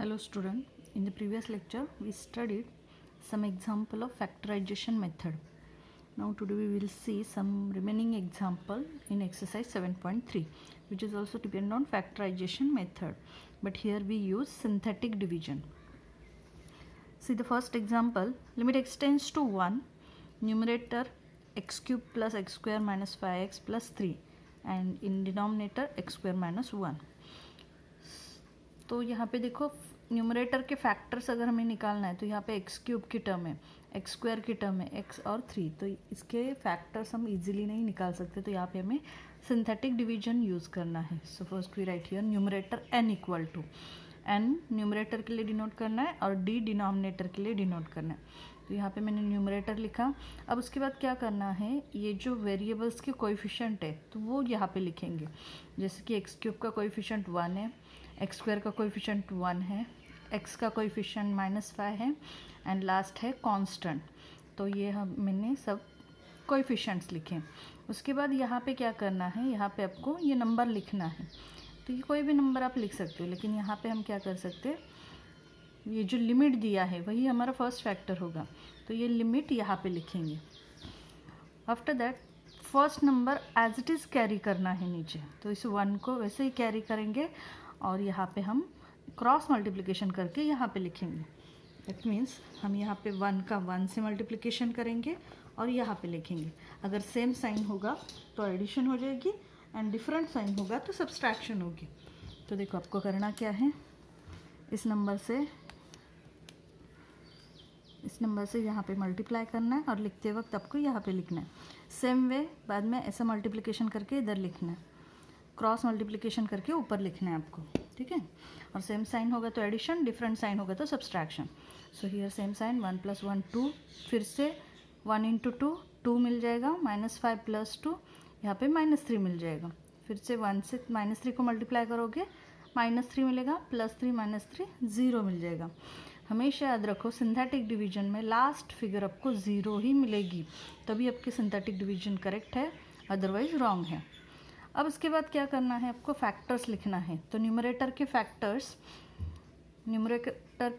Hello student, in the previous lecture we studied some example of factorization method. Now today we will see some remaining example in exercise 7.3 which is also depend on factorization method, but here we use synthetic division. See the first example, limit x tends to 1, numerator x cube plus x square minus 5x plus 3 and in denominator x square minus 1. तो यहाँ पे देखो numerator के factors अगर हमें निकालना है तो यहाँ पे एक्स क्यूब की टर्म है, एक्स स्क्वायर की टर्म है, एक्स और 3, तो इसके फैक्टर्स हम इजीली नहीं निकाल सकते, तो यहाँ पे हमें सिंथेटिक डिवीजन यूज़ करना है. So first we write here numerator n equal to n numerator के लिए डिनोट करना है और d डिनोमिनेटर के लिए डिनोट करना है. तो यहाँ पे मैंने न्यूमरेटर लिखा. अब उसके बाद क्या करना है, ये जो वेरिएबल्स के कोएफिशिएंट है तो वो यहाँ पे लिखेंगे. जैसे कि एक्स क्यूब का कोएफिशिएंट 1 है, एक्स स्क्वायर का कोएफिशिएंट 1 है, एक्स का कोएफिशिएंट -5 है एंड लास्ट है कांस्टेंट. तो ये हम मैंने सब कोएफिशिएंट्स लिखे. उसके बाद यहाँ पे क्या करना है, यहाँ पे आपको ये नंबर लिखना है. तो ये कोई भी नंबर आप लिख सकते हो, लेकिन यहाँ पे हम क्या कर सकते हैं, ये जो लिमिट दिया है वही हमारा फर्स्ट फैक्टर होगा, तो ये लिमिट यहाँ पे लिखेंगे. After that first number as it is carry करना है नीचे, तो इस 1 को वैसे ही कैरी करेंगे और यहाँ पे हम क्रॉस मल्टीप्लिकेशन करके यहाँ पे लिखेंगे. दैट मीन्स हम यहाँ पे 1 का 1 से मल्टीप्लिकेशन करेंगे और यहाँ पे लिखेंगे. अगर सेम साइन होगा तो एडिशन हो जाएगी एंड डिफरेंट साइन होगा तो सब्सट्रैक्शन होगी. तो देखो आपको करना क्या है, इस नंबर से यहाँ पे मल्टीप्लाई करना है और लिखते वक्त आपको यहाँ पे लिखना है. सेम वे बाद में ऐसा मल्टीप्लिकेशन करके इधर लिखना है, क्रॉस मल्टीप्लिकेशन करके ऊपर लिखना है आपको, ठीक है. और सेम साइन होगा तो एडिशन, डिफरेंट साइन होगा तो subtraction. So here same sign 1 + 1 2, फिर से 1 × 2 2 मिल जाएगा, -5 + 2 यहाँ पे -3 मिल जाएगा. फिर से 1 से -3 को मल्टीप्लाई करोगे -3 मिलेगा, +3 -3 0 मिल जाएगा. हमेशा याद रखो सिंथेटिक डिवीजन में लास्ट फिगर आपको 0 ही मिलेगी, तभी आपकी सिंथेटिक डिवीजन करेक्ट है, अदरवाइज रॉन्ग है. अब इसके बाद क्या करना है, आपको फैक्टर्स लिखना है. तो न्यूमरेटर के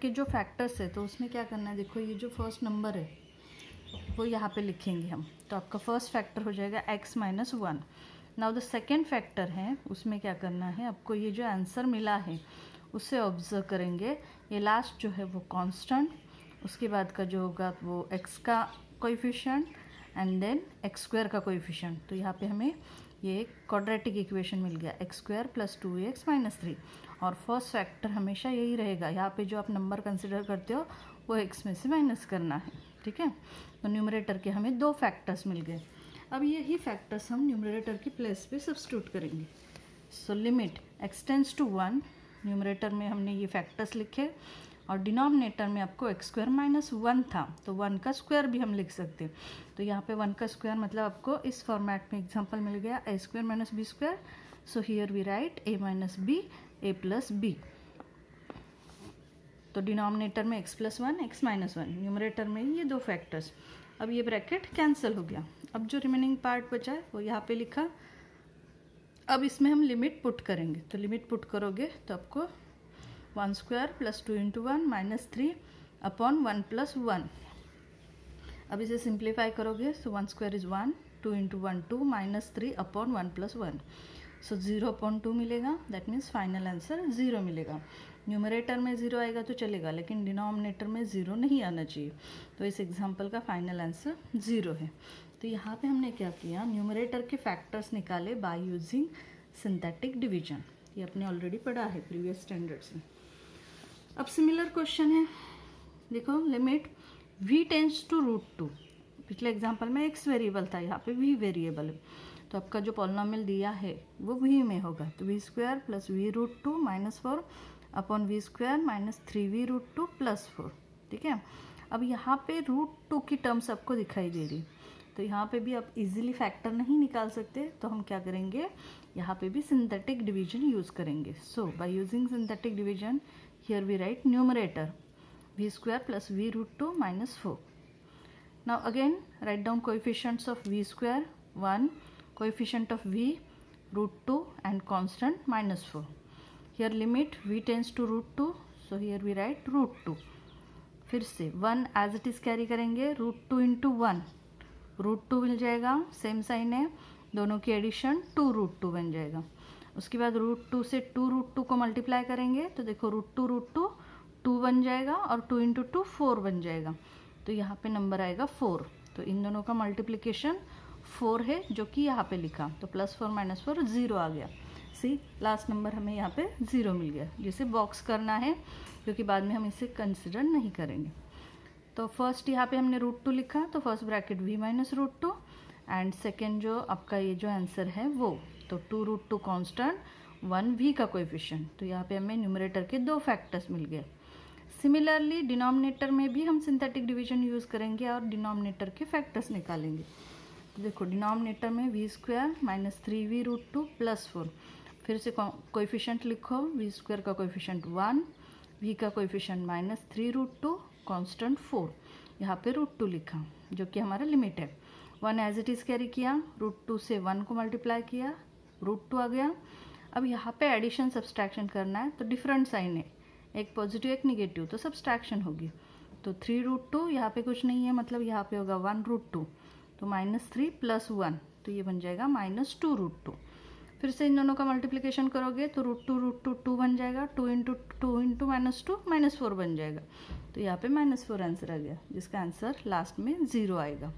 जो फैक्टर्स है तो उसमें क्या करना है, देखो ये जो फर्स्ट नंबर है वो यहाँ पे लिखेंगे हम. तो आपका फर्स्ट फैक्टर हो जाएगा x - 1. Now the second factor है, उसमें क्या करना है, आपको ये जो आंसर मिला है उसे ऑब्जर्व करेंगे. ये लास्ट जो है वो कांस्टेंट, उसके बाद का जो होगा वो x का coefficient and then x square का कोएफिशिएंट. तो यहाँ पे हमें ये एक क्वाड्रेटिक इक्वेशन मिल गया, x² + 2x - 3. और फर्स्ट फैक्टर हमेशा यही रहेगा, यहाँ पे जो आप नंबर कंसिडर करते हो वो x में से माइनस करना है, ठीक है. तो न्यूमरेटर के हमें 2 फैक्टर्स मिल गए. अब यही फैक्टर्स हम न्यूमरेटर की प्लेस पे सब्स्टिट्यूट करेंगे. So limit x tends to 1, numerator में हमने ये फैक्टर्स लिखे और डिनोमिनेटर में आपको x² - 1 था, तो 1 का स्क्वायर भी हम लिख सकते हैं. तो यहाँ पे 1 का स्क्वायर मतलब आपको इस फॉर्मेट में एग्जांपल मिल गया, a² - b². So here we write a - b, a + b. तो डिनोमिनेटर में x + 1, x - 1, न्यूमरेटर में ये 2 फैक्टर्स. अब ये ब्रैकेट कैंसिल हो गया. अब जो रिमेनिंग पार्ट बचा है वो यहाँ पे लिखा. अब इसमें हम लिमिट पुट करेंगे. तो लिमिट पुट करोगे तो आपको 1² + 2 × 1 -3 / 1 + 1. अब इसे सिंप्लीफाई करोगे तो 1² = 1, 2 × 1 2, -3 / 1 + 1. सो 0/2 मिलेगा. दैट मीन्स फाइनल आंसर 0 मिलेगा. न्यूमरेटर में 0 आएगा तो चलेगा, लेकिन डिनोमिनेटर में 0 नहीं आना चाहिए. तो इस एग्जाम्पल का फाइनल आंसर 0 है. तो यहाँ पे हमने क्या किया, न्यूमरेटर के फैक्टर्स निकाले बाय यूजिंग सिंथेटिक डिवीजन. ये आपने ऑलरेडी पढ़ा है प्रीवियस स्टैंडर्ड्स में. अब सिमिलर क्वेश्चन है, देखो लिमिट v टेंड्स टू √2. पिछले एग्जाम्पल में x वेरिएबल था, यहाँ पे v वेरिएबल है. तो आपका जो पॉलिनोमियल दिया है वो v में होगा, तो v² + v √2 - 4 / v² - 3v √2 + 4, ठीक है. अब यहाँ पे √2 की टर्म्स आपको दिखाई दे रही, तो यहाँ पे भी आप इजीली फैक्टर नहीं निकाल सकते, तो हम क्या करेंगे, यहाँ पे भी सिंथेटिक डिवीजन यूज़ करेंगे. So by using synthetic division here we write numerator v² + v √2 - 4. Now again write down coefficients of v², 1, coefficient of v √2 and constant -4. Here limit v tends to √2, so here we write √2। फिर से 1 as it is carry करेंगे, √2 into 1 √2 मिल जाएगा, same sign है, दोनों की addition 2√2 बन जाएगा। उसके बाद √2 से 2√2 को मल्टीप्लाई करेंगे तो देखो √2 2 बन जाएगा और 2 इंटू 2 4 बन जाएगा, तो यहाँ पे नंबर आएगा 4। तो इन दोनों का मल्टीप्लिकेशन 4 है जो कि यहाँ पे लिखा, तो +4 - 4 0 आ गया। सी लास्ट नंबर हमें यहाँ पे 0 मिल गया, जिसे बॉक्स करना है क्योंकि बाद में हम इसे कंसिडर नहीं करेंगे। तो फर्स्ट यहाँ पे हमने √2 लिखा, तो first bracket v - √2 and second जो आपका ये जो आंसर है वो, तो 2√2 कांस्टेंट 1 v का कोएफिशिएंट। तो यहाँ पे हमें न्यूमरेटर के 2 फैक्टर्स मिल गए। सिमिलरली डिनोमिनेटर में भी हम सिंथेटिक डिवीजन यूज़ करेंगे और डिनोमिनेटर के फैक्टर्स निकालेंगे। तो देखो डिनोमिनेटर में v² - 3v √2 + 4, फिर से कोएफिशिएंट लिखो, v² का कोएफिशिएंट 1, v का कोएफिशिएंट -3 √2 कांस्टेंट 4, यहाँ पे √2 लिखा जो कि हमारा लिमिट है। 1 एज इट इज़ कैरी किया, √2 से 1 को मल्टीप्लाई किया, √2 आ गया। अब यहाँ पे एडिशन सब्सट्रैक्शन करना है, तो डिफरेंट साइन है, एक पॉजिटिव एक निगेटिव, तो सब्सट्रैक्शन होगी। तो 3 √2 यहाँ पे कुछ नहीं है, मतलब यहाँ पे होगा 1 √2, तो -3 + 1, तो ये बन जाएगा -2 √2। फिर से इन दोनों का मल्टीप्लिकेशन करोगे तो √2 2 बन जाएगा, 2 इंटू -2 -4 बन जाएगा, तो यहाँ पे -4 आंसर आ गया, जिसका आंसर लास्ट में 0 आएगा।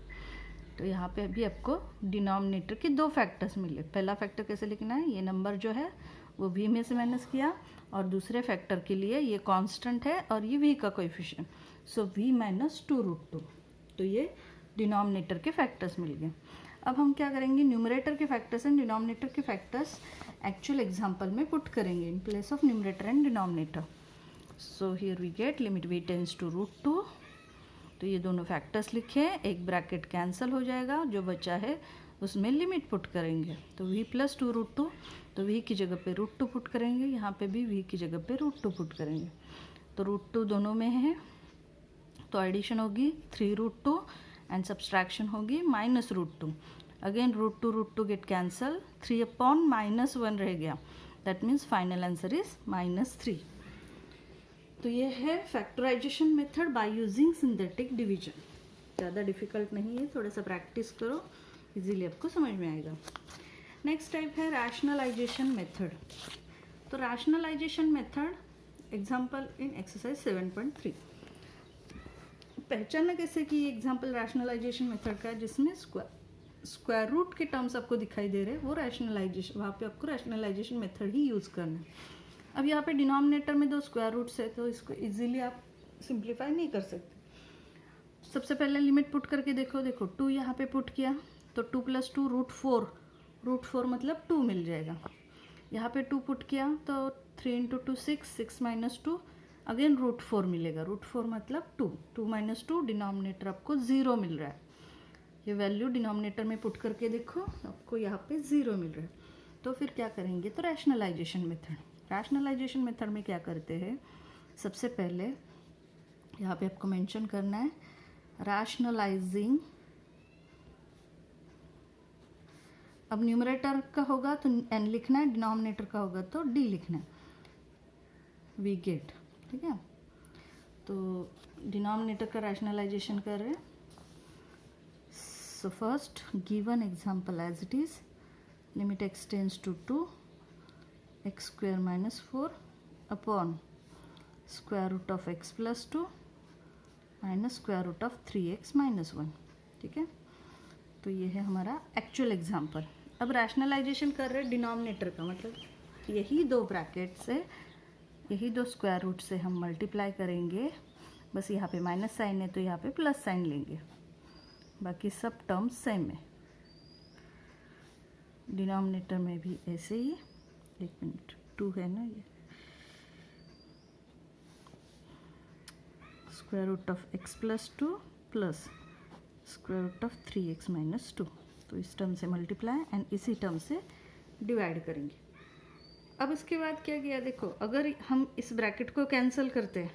तो यहाँ पे अभी आपको डिनोमिनेटर के 2 फैक्टर्स मिले। पहला फैक्टर कैसे लिखना है, ये नंबर जो है वो v में से माइनस किया, और दूसरे फैक्टर के लिए ये कांस्टेंट है और ये v का कोएफिशिएंट, सो v - 2 √2। तो ये डिनोमिनेटर के फैक्टर्स मिल गए। अब हम क्या करेंगे, न्यूमरेटर के फैक्टर्स एंड डिनोमिनेटर के फैक्टर्स एक्चुअल एग्जाम्पल में पुट करेंगे in place of numerator and denominator. So here we get limit v tends to √2, तो ये दोनों फैक्टर्स लिखे, एक ब्रैकेट कैंसिल हो जाएगा, जो बचा है उसमें लिमिट पुट करेंगे, तो v + 2 √2, तो v की जगह पे √2 पुट करेंगे, यहाँ पे भी v की जगह पे √2 पुट करेंगे, तो √2 दोनों में है, तो एडिशन होगी 3 √2 एंड सब्सट्रैक्शन होगी -√2। अगेन √2 गेट कैंसल, 3/-1 रह गया, that means final answer is -3। तो ये है factorisation method by using synthetic division. ज़्यादा डिफिकल्ट नहीं है, थोड़ा सा प्रैक्टिस करो, इजीली आपको समझ में आएगा। नेक्स्ट टाइप है रैशनलाइजेशन मेथड। तो rationalisation method example in exercise 7.3। पहचानना कैसे कि एग्जांपल रैशनलाइजेशन मेथड का है, जिसमें स्क्वायर रूट के टर्म्स आपको दिखाई दे रहे हैं, वो रैशनलाइजेशन, वहाँ पे आपको रैशनलाइजेशन मेथड ही यूज़ करना है। अब यहाँ पे डिनोमिनेटर में 2 स्क्वायर रूट्स है, तो इसको इजीली आप सिंप्लीफाई नहीं कर सकते। सबसे पहले लिमिट पुट करके देखो, 2 यहाँ पे पुट किया तो 2 + 2 √4, √4 मतलब 2 मिल जाएगा। यहाँ पे 2 पुट किया तो 3 × 2 6, 6 - 2, अगेन √4 मिलेगा, √4 मतलब 2, 2 - 2, डिनोमिनेटर आपको 0 मिल रहा है। ये वैल्यू डिनोमिनेटर में पुट करके देखो, आपको यहाँ पे 0 मिल रहा है। तो फिर क्या करेंगे, तो रैशनलाइजेशन मेथड। रैशनलाइजेशन मेथड में क्या करते हैं, सबसे पहले यहाँ पे आपको मेंशन करना है रैशनलाइजिंग। अब न्यूमरेटर का होगा तो n लिखना है, डिनोमिनेटर का होगा तो d लिखना है, वी गेट, ठीक है। तो डिनोमिनेटर का रैशनलाइजेशन कर रहे हैं। So first given example as it is, limit x tends to 2, x² - 4 upon √x + 2 -√3x - 1, ठीक है। तो ये है हमारा एक्चुअल एग्जांपल। अब रैशनलाइजेशन कर रहे हैं डिनोमिनेटर का, मतलब यही 2 ब्रैकेट से, यही 2 स्क्वायर रूट से हम मल्टीप्लाई करेंगे, बस यहाँ पे माइनस साइन है तो यहाँ पे प्लस साइन लेंगे, बाकी सब टर्म्स सेम है। डिनोमिनेटर में भी ऐसे ही, 1 मिनट, 2 है ना, ये √x + 2 प्लस √3x - 2, तो इस टर्म से मल्टीप्लाई एंड इसी टर्म से डिवाइड करेंगे। अब इसके बाद क्या किया, देखो अगर हम इस ब्रैकेट को कैंसिल करते हैं,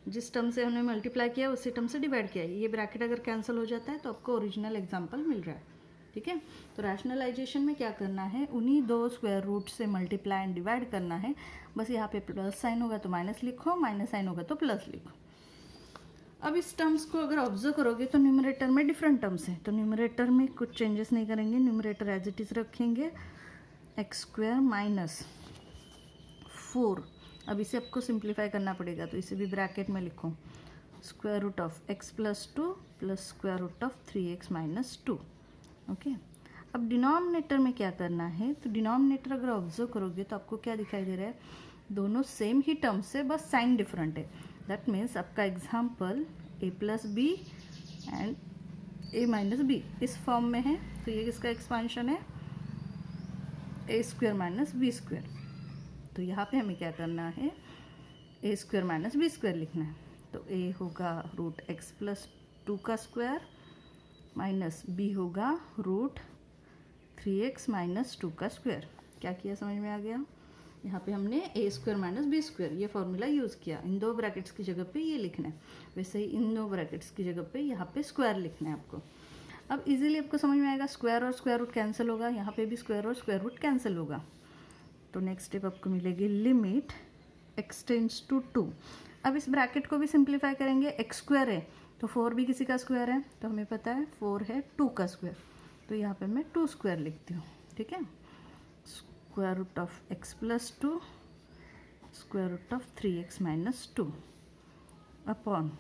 जिस टर्म से हमने मल्टीप्लाई किया उसी टर्म से डिवाइड किया, ये ब्रैकेट अगर कैंसिल हो जाता है तो आपको ओरिजिनल एग्जांपल मिल रहा है, ठीक है। तो रैशनलाइजेशन में क्या करना है, उन्हीं दो स्क्वायर रूट से मल्टीप्लाई एंड डिवाइड करना है। बस यहाँ पे प्लस साइन होगा तो माइनस लिखो, माइनस साइन होगा तो प्लस लिखो। अब इस टर्म्स को अगर ऑब्जर्व करोगे तो न्यूमरेटर में डिफरेंट टर्म्स हैं, तो न्यूमरेटर में कुछ चेंजेस नहीं करेंगे, न्यूमरेटर एज इट इज़ रखेंगे, एक्स स्क्वायर माइनस 4। अब इसे आपको सिंप्लीफाई करना पड़ेगा, तो इसे भी ब्रैकेट में लिखो, square root of x plus 2 plus square root of 3x minus 2। Okay. अब डिनोमिनेटर में क्या करना है, तो डिनोमिनेटर अगर ऑब्जर्व करोगे तो आपको क्या दिखाई दे रहा है, दोनों सेम ही टर्म्स है, बस साइन डिफरेंट है। दैट मीन्स आपका example a plus b and a minus b इस फॉर्म में है, तो ये किसका एक्सपांशन है, a square minus B square. तो यहाँ पे हमें क्या करना है, a square minus B square लिखना है। तो a होगा रूट x प्लस 2 का स्क्वायर माइनस b होगा रूट 3x माइनस 2 का स्क्वायर। क्या किया, समझ में आ गया। यहाँ पे हमने a square minus B square ये फॉर्मूला यूज़ किया, इन दो ब्रैकेट्स की जगह पे ये लिखना है, वैसे ही इन दो ब्रैकेट्स की जगह पे यहाँ पे स्क्वायर लिखना है आपको। अब इजीली आपको समझ में आएगा, स्क्वायर और स्क्वायर रूट कैंसिल होगा, यहाँ पे भी स्क्वायर और स्क्वायर रूट कैंसिल होगा। तो नेक्स्ट स्टेप आपको मिलेगी लिमिट x टेंड्स टू 2। अब इस ब्रैकेट को भी सिंप्लीफाई करेंगे, x स्क्वायर है तो 4 भी किसी का स्क्वायर है, तो हमें पता है 4 है 2 का स्क्वायर, तो यहाँ पे मैं 2 स्क्वायर लिखती हूँ। ठीक है, square root of x plus 2 square root of 3x minus 2 upon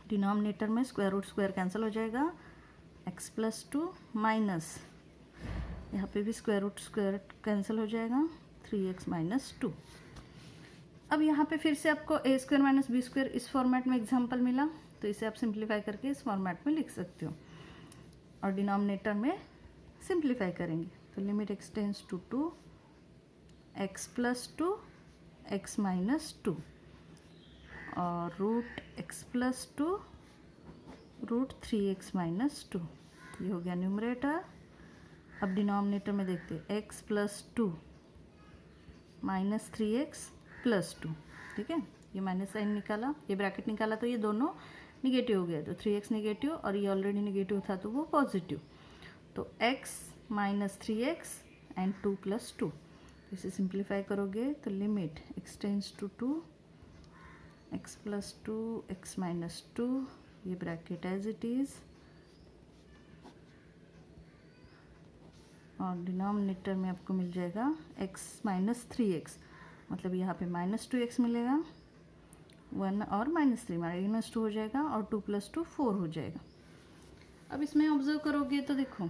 denominator में स्क्वायर रूट स्क्वायर कैंसिल हो जाएगा, x प्लस 2 माइनस यहाँ पे भी स्क्वायर रूट स्क्वायर कैंसिल हो जाएगा, 3x माइनस 2। अब यहाँ पे फिर से आपको a square minus B square इस फॉर्मेट में एग्जांपल मिला, तो इसे आप सिंप्लीफाई करके इस फॉर्मेट में लिख सकते हो, और डिनोमिनेटर में सिंप्लीफाई करेंगे, तो limit x tends to 2 x plus 2 x minus 2 और root x plus 2 root 3x minus 2। ये हो गया न्यूमरेटर। अब डिनोमिनेटर में देखते हैं, x plus 2 minus 3x plus 2। ठीक है, ये माइनस साइन निकाला, ये ब्रैकेट निकाला, तो ये दोनों निगेटिव हो गया, तो 3x निगेटिव और ये ऑलरेडी निगेटिव था तो वो पॉजिटिव, तो x minus 3x and 2 plus 2। इसे सिंप्लीफाई करोगे तो limit x tends to 2 x plus 2 x minus 2, ये ब्रैकेट एज इट इज़, और डिनोमिनेटर में आपको मिल जाएगा x माइनस 3x, मतलब यहाँ पे माइनस 2x मिलेगा, 1 और माइनस 3 माइनस 2 हो जाएगा, और 2 प्लस 2 4 हो जाएगा। अब इसमें ऑब्जर्व करोगे तो देखो,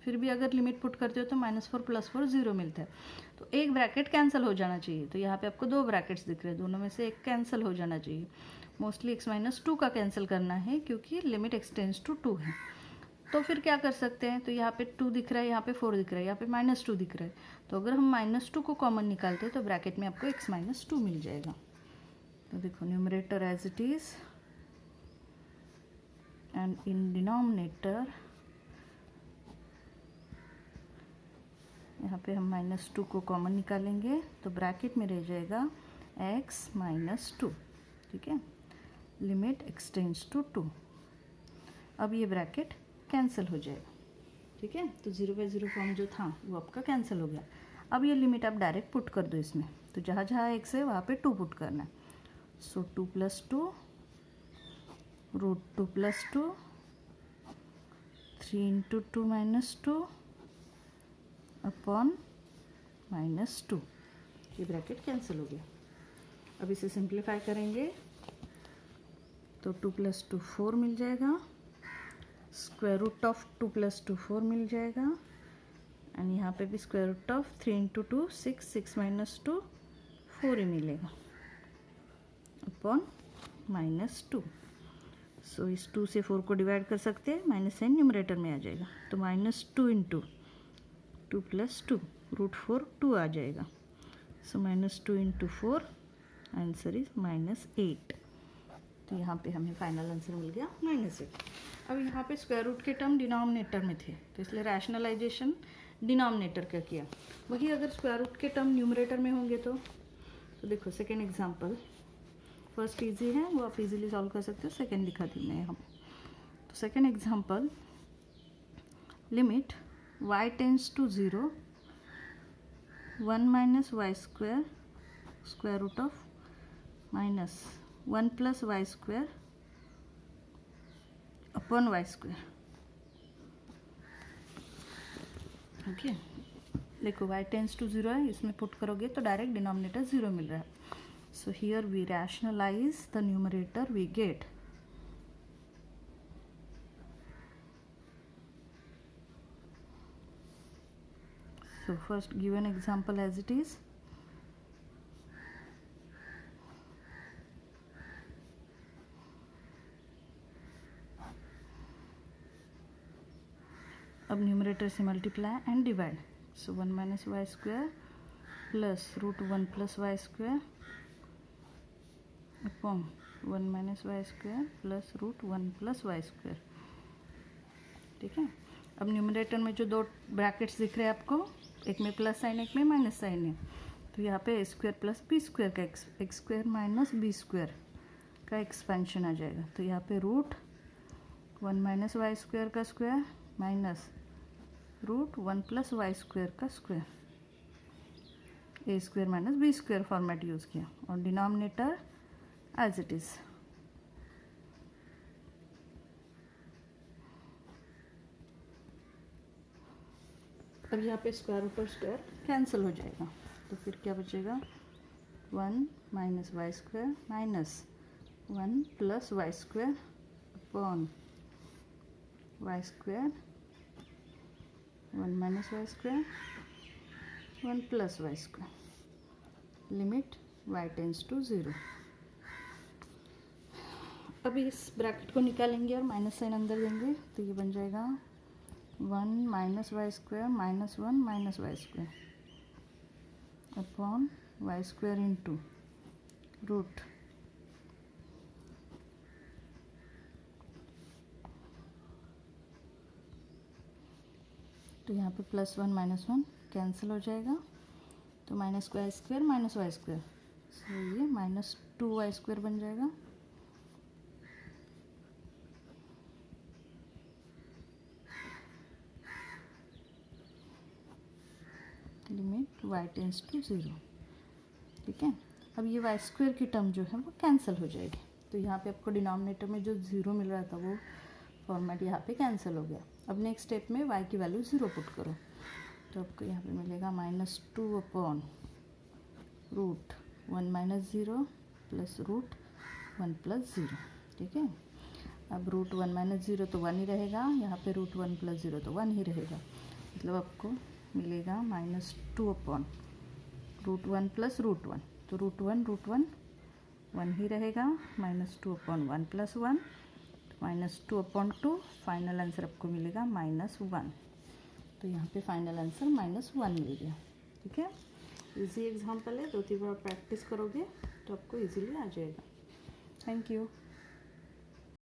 फिर भी अगर लिमिट पुट करते हो तो -4 + 4 0 मिलता है, तो एक ब्रैकेट कैंसिल हो जाना चाहिए। तो यहाँ पे आपको दो ब्रैकेट्स दिख रहे हैं, दोनों में से एक कैंसिल हो जाना चाहिए। मोस्टली x माइनस 2 का कैंसिल करना है क्योंकि लिमिट x टेंड्स टू 2 है। तो फिर क्या कर सकते हैं, तो यहाँ पे 2 दिख रहा है, यहाँ पे 4 दिख रहा है, यहाँ पे -2 दिख रहा है, तो अगर हम -2 को कॉमन निकालते हैं तो ब्रैकेट में आपको x माइनस 2 मिल जाएगा। तो देखो numerator as it is and in denominator यहाँ पे हम -2 को कॉमन निकालेंगे तो ब्रैकेट में रह जाएगा x माइनस 2। ठीक है, लिमिट x टेंड्स टू 2। अब ये ब्रैकेट कैंसिल हो जाएगा। ठीक है, तो 0/0 फॉर्म जो था वो आपका कैंसिल हो गया। अब ये लिमिट आप डायरेक्ट पुट कर दो इसमें, तो जहाँ जहाँ x है वहाँ पे 2 पुट करना है। सो 2 + 2 रूट 2 + 2 3 × 2 - 2 अपॉन -2, ये ब्रैकेट कैंसिल हो गया। अब इसे सिंप्लीफाई करेंगे तो 2 + 2 4 मिल जाएगा, स्क्वायर रूट ऑफ 2 + 2 4 मिल जाएगा, एंड यहाँ पे भी स्क्वायर रूट ऑफ 3 × 2 6 6 - 2 4 ही मिलेगा अपॉन -2। सो इस 2 से 4 को डिवाइड कर सकते हैं, माइनस साइन न्यूमरेटर में आ जाएगा, तो -2 × 2 + 2 रूट 4 2 आ जाएगा। सो -2 × 4 आंसर इज -8। तो यहाँ पे हमें फाइनल आंसर मिल गया -8। अब यहाँ पे स्क्वायर रूट के टर्म डिनोमिनेटर में थे, तो इसलिए रैशनलाइजेशन डिनोमिनेटर का किया। वही अगर स्क्वायर रूट के टर्म न्यूमरेटर में होंगे तो देखो सेकेंड एग्जांपल, फर्स्ट इजी है वो आप इजीली सॉल्व कर सकते हो, सेकेंड दिखा दी मैं यहाँ। तो second example, limit y tends to 0 1 minus Y square square root of minus 1 plus Y square upon y square. Okay, देखो y टेंस टू 0 है, इसमें पुट करोगे तो डायरेक्ट डिनोमिनेटर 0 मिल रहा है। So here we rationalise the numerator, we get so first give an example as it is. अब numerator से multiply and divide, so 1 minus Y square plus root 1 plus Y square upon 1 minus Y square plus root 1 plus Y square. ठीक है, अब numerator में जो दो brackets दिख रहे हैं आपको, एक में प्लस साइन एक में माइनस साइन है, तो यहाँ पे A square plus B square का X square minus B square का एक्सपेंशन आ जाएगा। तो यहाँ पे रूट 1 माइनस वाई स्क्वायर का square minus root 1 plus Y square का square, A square minus B square format use किया और डिनोमिनेटर एज इट इज़। अब यहाँ पे स्क्वायर रूट और स्क्वायर कैंसिल हो जाएगा, तो फिर क्या बचेगा 1 minus Y square minus 1 plus Y square upon y square 1 minus Y square 1 plus Y square, limit y tends to 0। अभी इस ब्रैकेट को निकालेंगे और माइनस साइन अंदर देंगे, तो ये बन जाएगा 1 minus Y square minus 1 minus Y square upon y square into root तो यहाँ पे प्लस 1 माइनस 1 कैंसिल हो जाएगा, तो minus Y square minus Y square, so ये माइनस 2 वाई स्क्वायर बन जाएगा। Limit y tends to 0। ठीक है, अब ये वाई स्क्वायर की टर्म जो है वो कैंसिल हो जाएगी, तो यहाँ पे आपको डिनोमिनेटर में जो 0 मिल रहा था वो फॉर्मेट यहाँ पे कैंसिल हो गया। अब नेक्स्ट स्टेप में y की वैल्यू 0 पुट करो, तो आपको यहाँ पे मिलेगा -2 upon root 1 minus 0 plus root 1 plus 0। ठीक है, अब रूट 1 माइनस 0 तो 1 ही रहेगा, यहाँ पे रूट 1 प्लस 0 तो 1 ही रहेगा, मतलब आपको मिलेगा -2 अपॉन रूट 1 प्लस रूट 1, तो रूट 1 1 ही रहेगा, -2 upon 1 plus 1, -2 upon 2, final answer आपको मिलेगा -1। तो यहाँ पे फाइनल आंसर -1 मिल गया। ठीक है, इजी एग्जाम्पल है, 2-3 बार प्रैक्टिस करोगे तो आपको इजीली आ जाएगा। Thank you.